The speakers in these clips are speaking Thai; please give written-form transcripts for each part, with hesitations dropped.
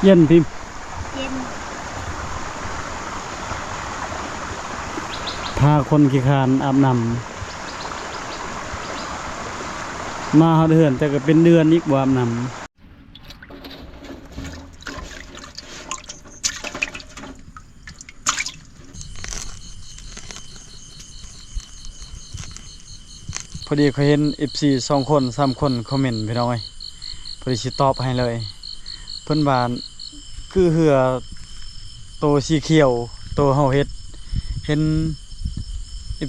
เย็นพิมพ์เย็นพาคนขี้คานอาบน้ำมาเดือนแต่ก็เป็นเดือนอีกบ่อาบน้ำพอดีเขาเห็น FC 2 คน3 คนคอมเมนต์พี่น้องเอ้ยพอดีสิตอบให้เลยเพิ่นว่าคือเหือโตสีเขียวโตเฮาเฮ็ดเห็น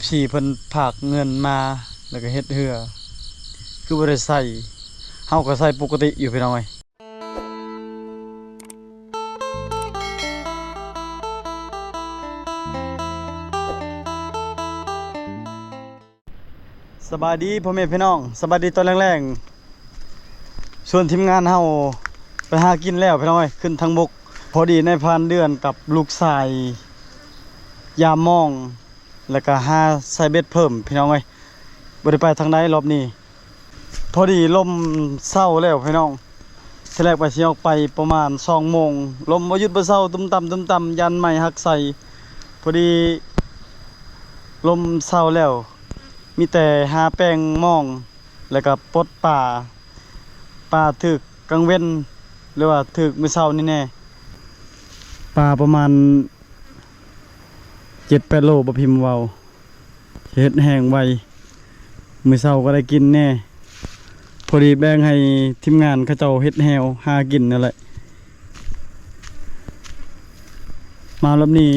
FC เพิ่นฝากเงินมาแล้วก็เฮ็ดเหือคือบ่ได้ใส่เฮาก็ใส่ปกติอยู่พี่น้องเอ้ยสบายดีพ่อแม่พี่น้องสบายดีตอนแรงๆส่วนทีมงานเฮาไปหากินแล้วพี่น้องเอ้ยขึ้นทางบกพอดีในพานเดือนกับลูกชายยามมองแล้วก็หาใส่เบ็ดเพิ่มพี่น้องเอ้ยบ่ได้ไปทางใดรอบนี้พอดีลมเศร้าแล้วพี่น้องทีแรกไปสิออกไปประมาณ2 โมงลมบ่หยุดบ่เศร้าตุ้มต่ำยันไม้หักใส่พอดีลมเศร้าแล้วมีแต่หาแป้งมองแล้วก็ปลดป่าถึกกลางเว้นหรือว่าถึกมื้อเช้านี่แน่ปลาประมาณ7-8 โลบ่พิมพ์เว้าเฮ็ดแห้งไวมื้อเช้าก็ได้กินแน่พอดีแบ่งให้ทีมงานเขาเจ้าเฮ็ดแฮวหากินนั่นแหละมารอบนี้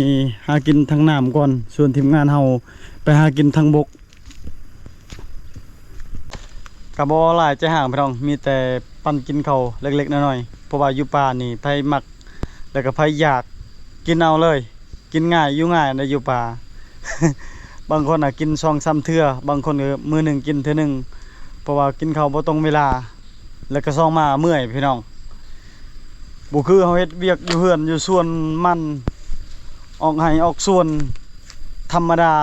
หากินทางน้ำก่อนส่วนทีมงานเฮาไปหากินทางบกก็บ่หลายใจห่างพี่น้องมีแต่ปั่นกินข้าวเล็กๆน้อยๆเพราะว่าอยู่ป่านี่ไผมักแล้วก็ไผอยากกินเอาเลยกินง่ายอยู่ง่ายในอยู่ป่า บางคนกิน2-3 เทื่อบางคนก็มื้อหนึ่งกินเทื่อหนึ่งเพราะว่ากินข้าวบ่ตรงเวลาแล้วก็มาเมื่อยพี่น้องบ่คือเฮาเฮ็ดเวียกอยู่เฮือนอยู่สวนมันออกไร่ออกสวนธรรมดา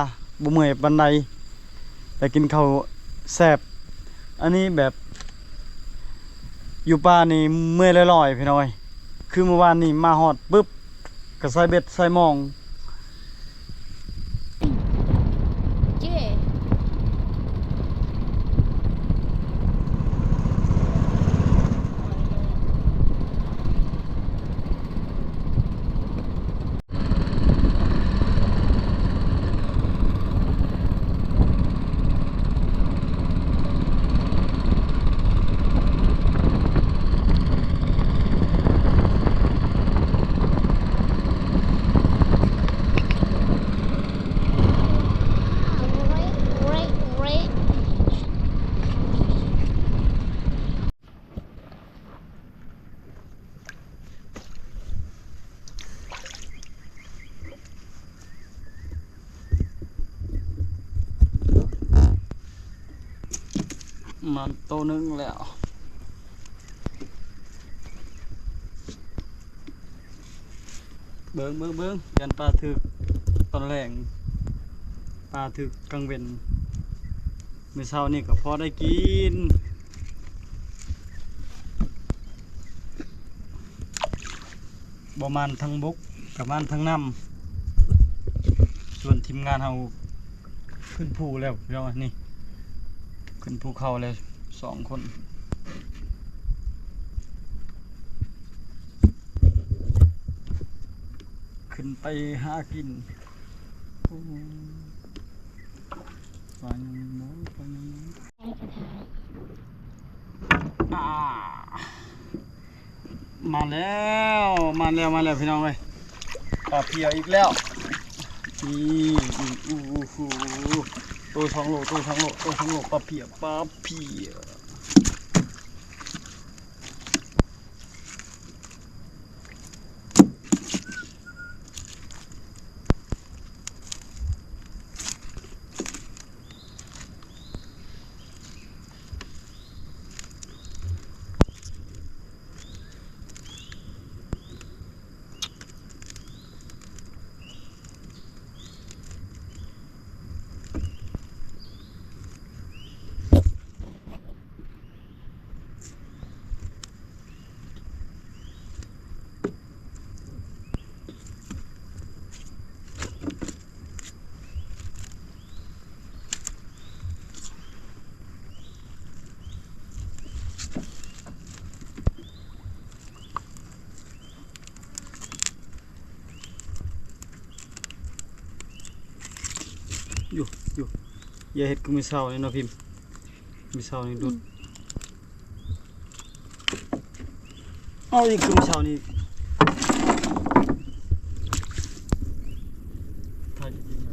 บ่เมื่อยปานใดแต่กินข้าวแซ่บอันนี้แบบอยู่ป่านี่เมื่อยลอยๆพี่น้อยคือเมื่อวานนี่มาฮอดปึ๊บก็ใส่เบ็ดใส่มองเจ๊มันโตนึงแล้วเบิ่งยันปลาถึกตอนแรงปลาถึกกลางเว้นมื้อเช้านี่ก็พอได้กินบ่มันทั้งบกกับมันทั้งน้ำส่วนทีมงานเฮาขึ้นภูแล้วพี่น้องนี่ขึ้นภูเขาเลย2 คนขึ้นไปหากินปลายังน้อยมาแล้วพี่น้องเลยปลาเพียอีกแล้วนี่ตัว2 โลปลาเพีย อยู่อย่าเฮ็ดคือมื้อเช้านี่เนาะพิมพ์มื้อเช้านี่ดุดเอาอีกคือมื้อเช้านี่ถ่ายจริงๆ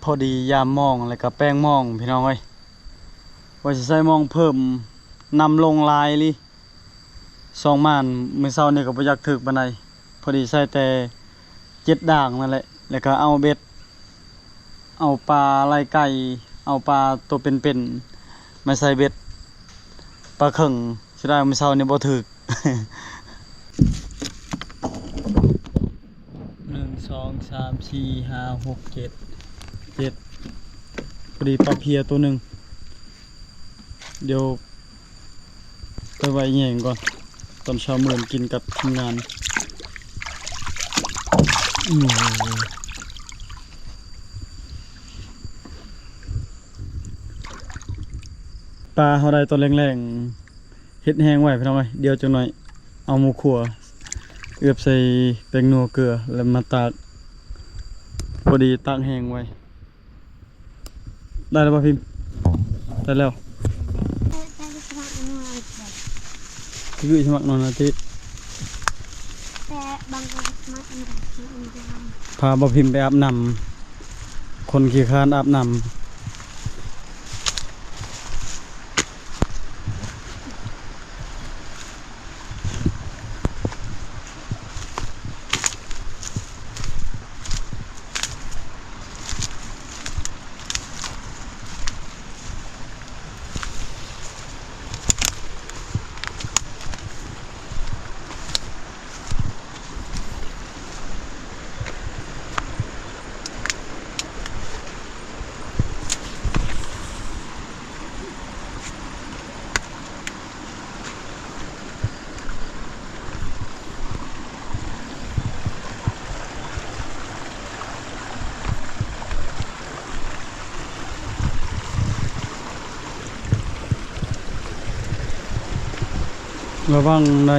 พอดียามมองแล้วก็แป้งมองพี่น้องเอ้ยว่าสิใส่มองเพิ่มนำลงลายลิ2 ม่านมื้อเช้านี่ก็บ่อยากถึกปานใดพอดีใส่แต่7ด่างนั่นแหละแล้วก็เอาเบ็ดเอาปลาไหลไก่เอาปลาตัวเป็นๆมาใส่เบ็ดปลาเข่งสิได้มื้อเช้านี่บ่ถึก 1 2 3 4 5 6 7พอดีปลาเพียตัวหนึ่งเดี๋ยวไปไว้แย่งก่อนตอนเช้ามื้อกินกับทีมงานปลาเขาได้ตัวแรงๆเฮ็ดแห้งไว้พี่น้องเอ้ยเดี๋ยวจังหน่อยเอาหมูขั่วเอือบใส่แป้งนัวเกลือแล้วมาตากพอดีตากแห้งไว้ได้แล้วป่ะพิมพ์ได้แล้วคือสมัครนอนอาทิตย์ แต่บางคนมาอันดับพาบ่พิมพ์ไปอาบน้ำคนขี้คร้านอาบน้ำระวังไหน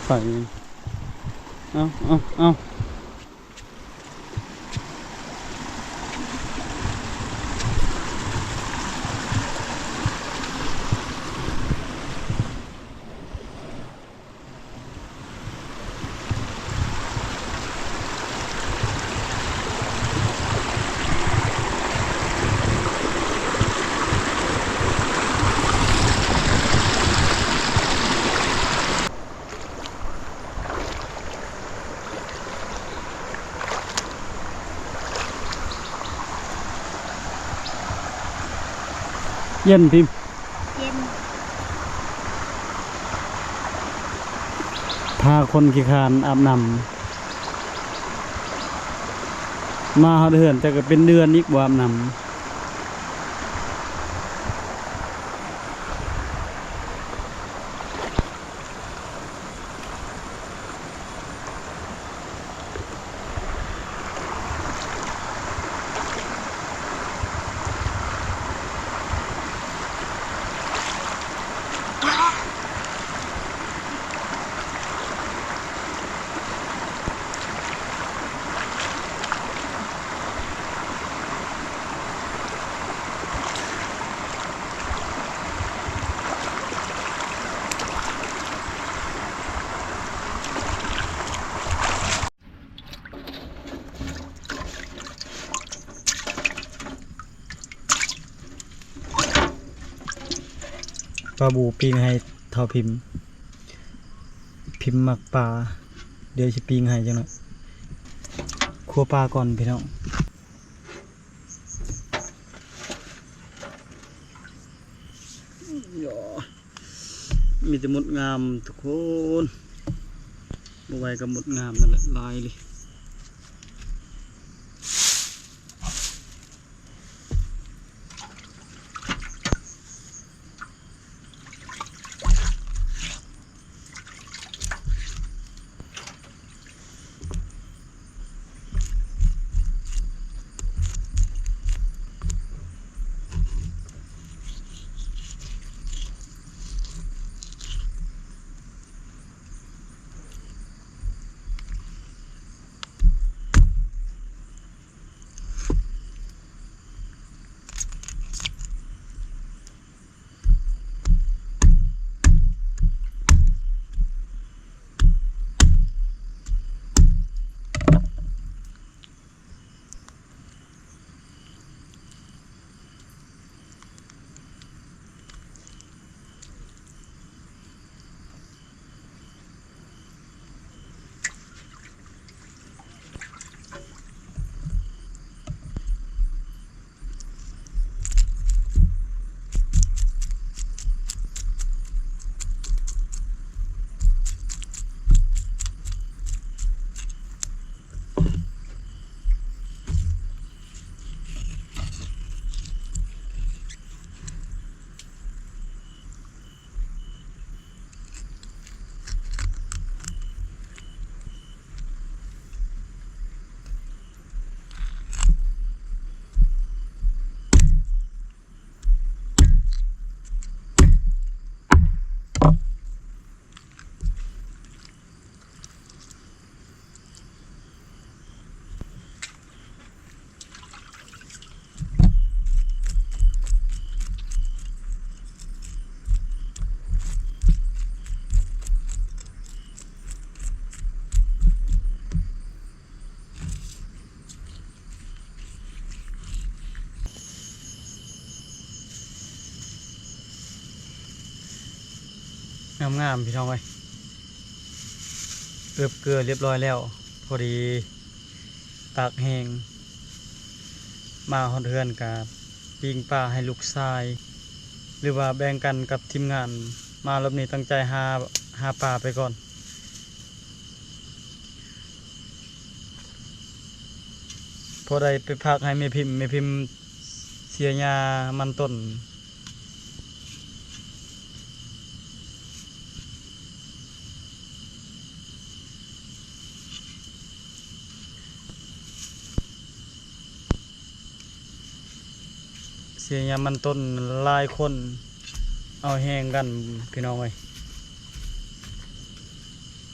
ไปเอา เย็นพิมพ์ เย็น พาคนขี้คร้านอาบน้ำมาเฮาเดือนแต่ก็เป็นเดือนอีกบ่อาบน้ำ ปลาบูปิ้งให้เท่าพิมพ์หมักปลาเดี๋ยวสิปิ้งให้จังหน่อยคั่วปลาก่อนพี่น้องมีแต่หมดงามทุกคนบ่ไหวกับหมดงามนั่นแหละลายเลยงามๆพี่น้องเอ้ยเอือบเกลือเรียบร้อยแล้วพอดีตากแห้งมาฮอดเฮือนกับปิ้งปลาให้ลูกชาย หรือว่าแบ่งกันกับทีมงานมารอบนี้ตั้งใจหาปลาไปก่อนพอได้ไปพักให้แม่พิมพ์เสียหญ้ามันต้นเสียหญ้ามันต้นหลายคนเอาแห้งกันพี่น้องเอ้ย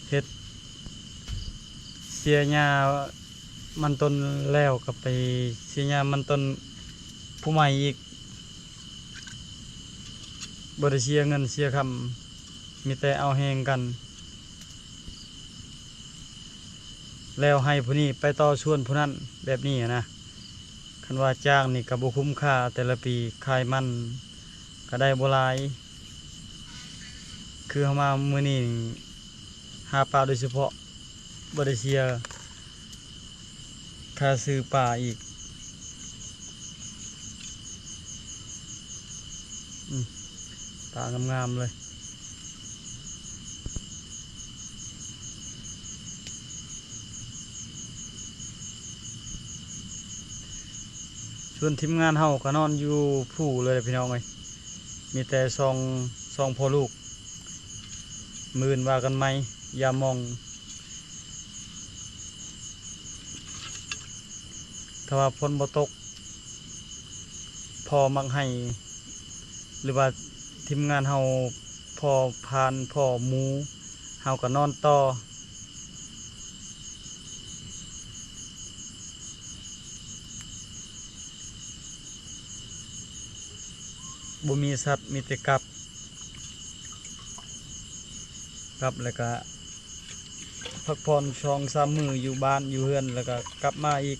เฮ็ดเสียหญ้ามันต้นแล้วก็ไปเสียหญ้ามันต้นผู้ใหม่อีกบ่ได้เสียเงินเสียคำมีแต่เอาแห้งกันแล้วให้ผู้นี้ไปต่อชวนผู้นั้นแบบนี้นะคันว่าจ้างนี่ก็บ่คุ้มค่าแต่ละปีขายมันก็ได้บ่หลายคือเฮามามื้อนี้หาปลาโดยเฉพาะบ่ได้เสียค่าซื้อปลาอีกปลางามๆเลยส่วนทีมงานเฮาก็นอนอยู่ผู้เลยพี่น้องเอ้ยมีแต่ซองพ่อลูกมื่นว่ากันไหมอย่ามองถ้าว่าฝนบ่ตกพอมักให้หรือว่าทีมงานเฮาพอพานพอหมูเฮาก็นอนต่อบ่มีสัตว์มีแต่กลับแล้วก็พักผ่อน2-3 มื้ออยู่บ้านอยู่เฮือนแล้วก็กลับมาอีก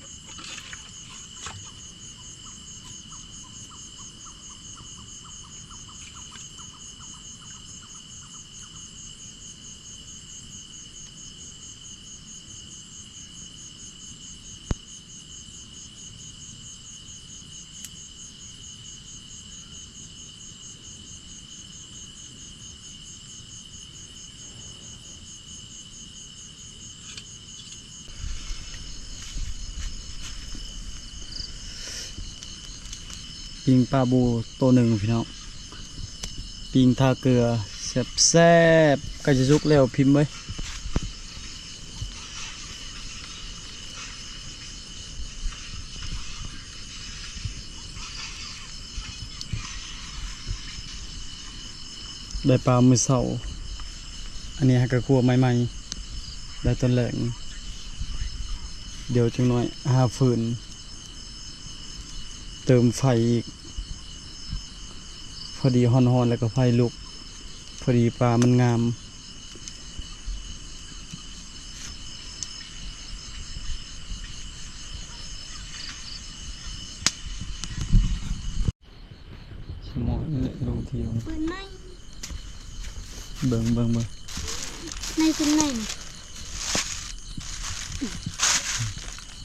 ปิงปลาบูตัวหนึ่งพี่น้องปิงทาเกลือแซ่บๆใกล้จะสุกแล้วพิมพ์ไว้ได้ปลามือเสาอันนี้ให้กระคัวใหม่ๆได้ต้นแหลงเดี๋ยวจังหน่อยหาฟืนเติมไฟอีกพอดีฮอนๆแล้วก็ไฟลุกพอดีปลามันงามสมองนี่ลงเที่ยว ปืนไหน เบิ่ง ในปืนไหน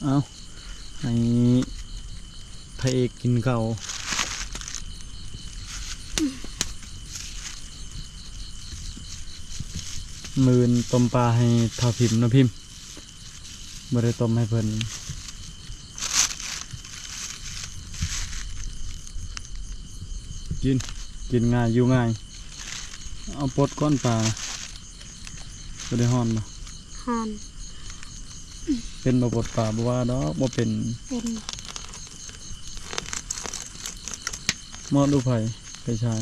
เอาให้พระเอกกินเก่ามื่นต้มปลาให้ทาพิมพ์นะพิมพ์บ่ได้ต้มให้เพิ่นกินง่ายอยู่ง่ายเอาปลดก้อนปลาบ่ได้ฮ้อนบ่ หาน เป็นบ่ปลดปลาบ่ว่าดอกบ่เป็น เป็น หมอดูไผไปชาย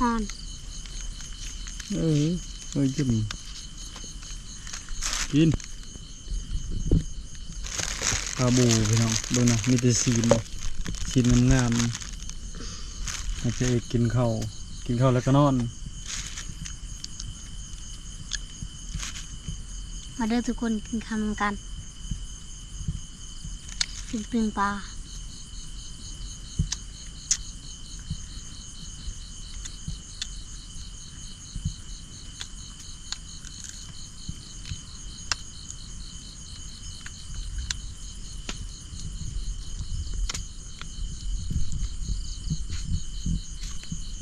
หาน จิ้มกินปลาบูพี่น้องดูนะมีแต่ซีนงามๆให้เจ๊กินข้าวแล้วก็นอน มาเด้อทุกคนกินคำกันกินปลา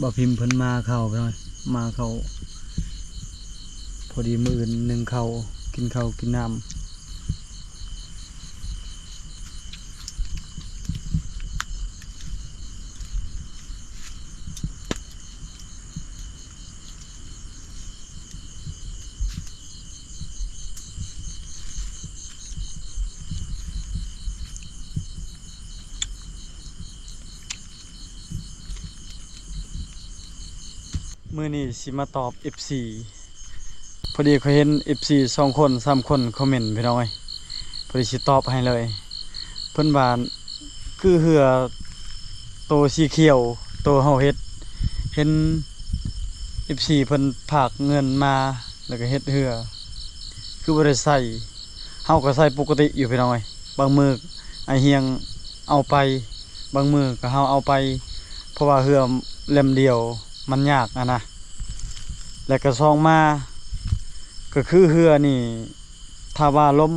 บ่พิมพ์เพิ่นมาเข้าไปหน่อยมาเข้าพอดีมื้ออื่นนึ่งข้าวกินน้ำมื้อนี้สิมาตอบ FC พอดีเขาเห็น FC 2 คน 3 คนคอมเมนต์พี่น้องเอ้ยพอดีสิตอบให้เลยเพิ่นว่าคือเหือโตสีเขียวโตเฮาเฮ็ดเห็น FC เพิ่นฝากเงินมาแล้วก็เฮ็ดเหือคือบ่ได้ใส่เฮาก็ใส่ปกติอยู่พี่น้องเอ้ยบางมื้อไอเฮียงเอาไปบางมื้อก็เฮาเอาไปเพราะว่าเหือเล่มเดียวมันยากนะแล้วก็ซองมาก็คือเหือนี่ถ้าว่าลม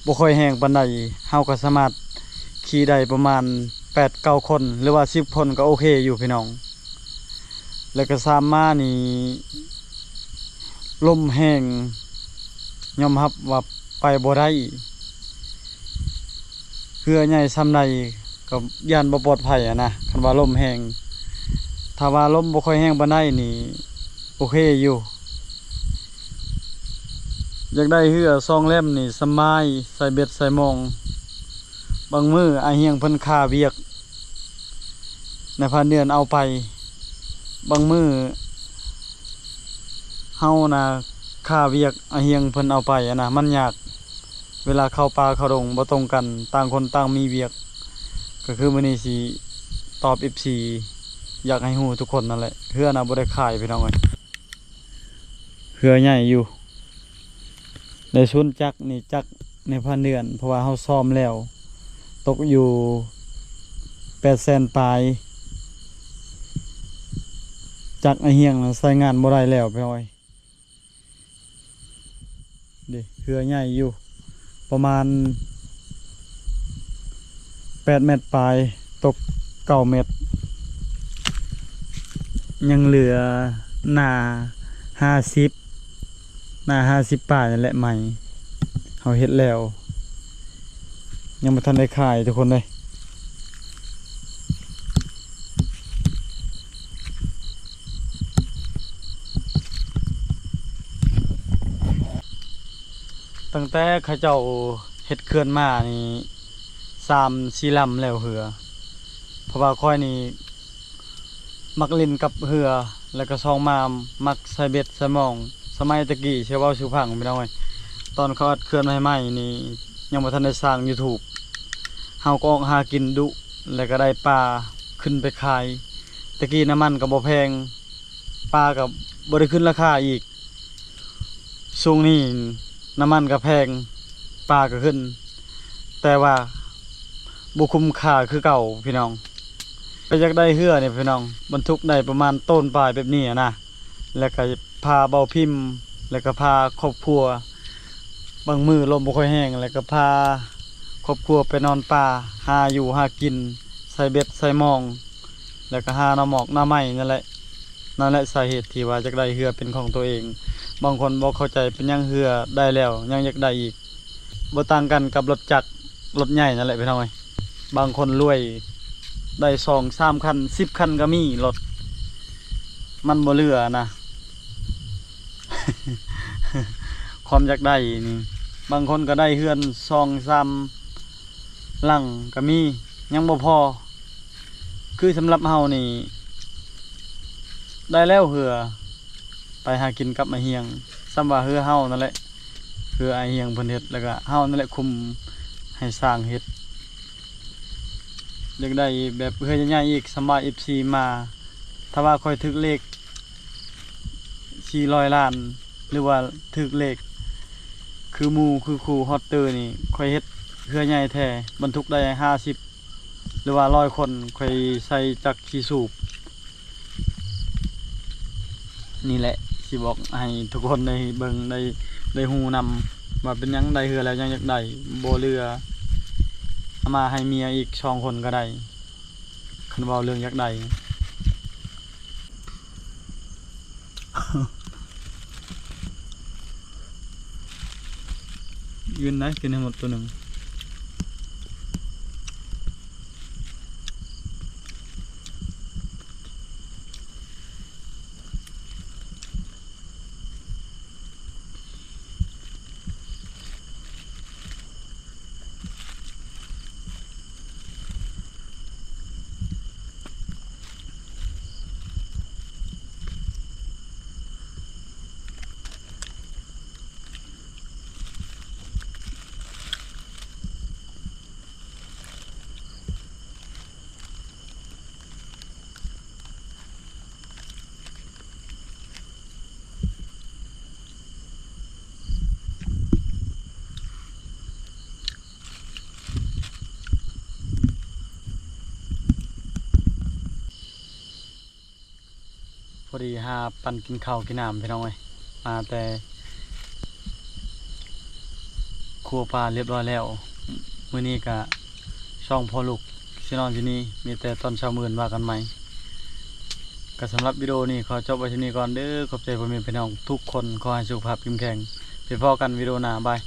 บ่ค่อยแห้งปานใดเฮาก็สามารถขี่ได้ประมาณ 8-9 คนหรือว่า10 คนก็โอเคอยู่พี่น้องแล้วก็สามมานี่ลมแห้งยอมรับว่าไปบ่ได้เหือใหญ่ซำใดก็ย่านบ่ปลอดภัยนะคันว่าลมแห้งถ้าว่าลมบ่ค่อยแห้งปานใดนี่โอเคอยู่อยากได้เหือซองเล่มนี่สบายใส่เบ็ดใส่มองบางมื้ออาเฮียงเพิ่นค่าเวียกในพันเดือนเอาไปบางมื้อเฮานะค่าเวียกอาเฮียงเพิ่นเอาไปนะมันยากเวลาเข้าป่าเข้าดงบ่ตรงกันต่างคนต่างมีเวียกก็คือมื้อนี้สิตอบ FC อยากให้ฮู้ทุกคนนั่นแหละเหือน่ะบ่ได้ขายพี่น้องเอ้ยเหือใหญ่อยู่ในชุนจักนี่จัก ในพันเดือนเพราะว่าเฮาซ่อมแล้วตกอยู่800,000ปลายจากไอเฮียงใช้งานบ่ได้แล้วพี่น้อยดิเรือใหญ่อยู่ประมาณ8 เมตรปลายตก9 เมตรยังเหลือหน้า50ปลายนั่นแหละใหม่เฮาเฮ็ดแล้วยังบ่ทันได้ขายทุกคนเลยตั้งแต่เขาเจ้าเฮ็ดเขื่อนมานี่3-4 ลำแล้วเหือเพราะว่าค่อยนี่มักเล่นกับเหือแล้วก็ซองมามักใส่เบ็ดใส่หมองสมัยตะกี้เชื่อว่าชื่อพังพี่น้องเอ้ยตอนเขาอัดเขื่อนใหม่ๆนี่ยังบ่ทันได้สร้าง YouTube เฮาก็ออกหากินดุแล้วก็ได้ปลาขึ้นไปขายตะกี้น้ำมันก็บ่แพงปลาก็บ่ได้ขึ้นราคาอีกช่วงนี้น้ำมันก็แพงปลาก็ขึ้นแต่ว่าบ่คุ้มค่าคือเก่าพี่น้องไปอยากได้เหือเนี่ยพี่น้องบรรทุกได้ประมาณต้นปลายแบบนี้นะแล้วก็พาเบาพิมพ์แล้วก็พาครอบครัวบางมือลมบ่ค่อยแห้งแล้วก็พาครอบครัวไปนอนป่าหาอยู่หากินใส่เบ็ดใส่หมองแล้วก็หาหน่อหมอกหน่อไม้นั่นแหละสาเหตุที่ว่าอยากได้เหือเป็นของตัวเองบางคนบ่เข้าใจเป็นยังเหือได้แล้วยังอยากได้อีกบ่ต่างกันกับรถจักรรถใหญ่นั่นแหละพี่น้องเอ้ยบางคนรวยได้2-3 คัน10 คันก็มีรถมันบ่เหลือนะ ความอยากได้นี่บางคนก็ได้เฮือน2-3 หลังก็มียังบ่พอคือสำหรับเฮานี่ได้แล้วเหือไปหากินกับไอเฮียงซ้ำว่าเหือเฮานั่นแหละเหือไอเฮียงเพิ่นเฮ็ดแล้วก็เฮานั่นแหละคุมให้สร้างเฮ็ดอยากได้แบบเหือใหญ่ๆอีกสำหรับ FC มาถ้าว่าค่อยถึกเลข400 ล้านหรือว่าถึกเลขคือหมู่คือครูฮอตเตอร์นี่ค่อยเฮ็ดเหือใหญ่แท้บรรทุกได้50หรือว่า100 คนค่อยใส่จักรขี่สูบนี่แหละสิบอกให้ทุกคนได้เบิ่งได้ฮู้นำว่าเป็นหยังได้เหือแล้วยังอยากได้บ่เรือเอามาให้เมียอีก2 คนก็ได้คันเว้าเรื่องอยากได้ ยืนได้กินให้หมดตัวหนึ่งพอดีหาปันกินข้าวกินน้ำพี่น้องเอ้ยมาแต่ครัวปลาเรียบร้อยแล้วมื้อนี้ก็ช่องพ่อลูกสินอนที่นี่มีแต่ตอนเช้ามื้อว่ากันใหม่ก็สำหรับวิดีโอนี้ขอจบไว้ที่นี่ก่อนเด้อขอบใจพ่อแม่พี่น้องทุกคนขอให้สุขภาพเข้มแข็งไปพบกันวิดีโอหน้าบาย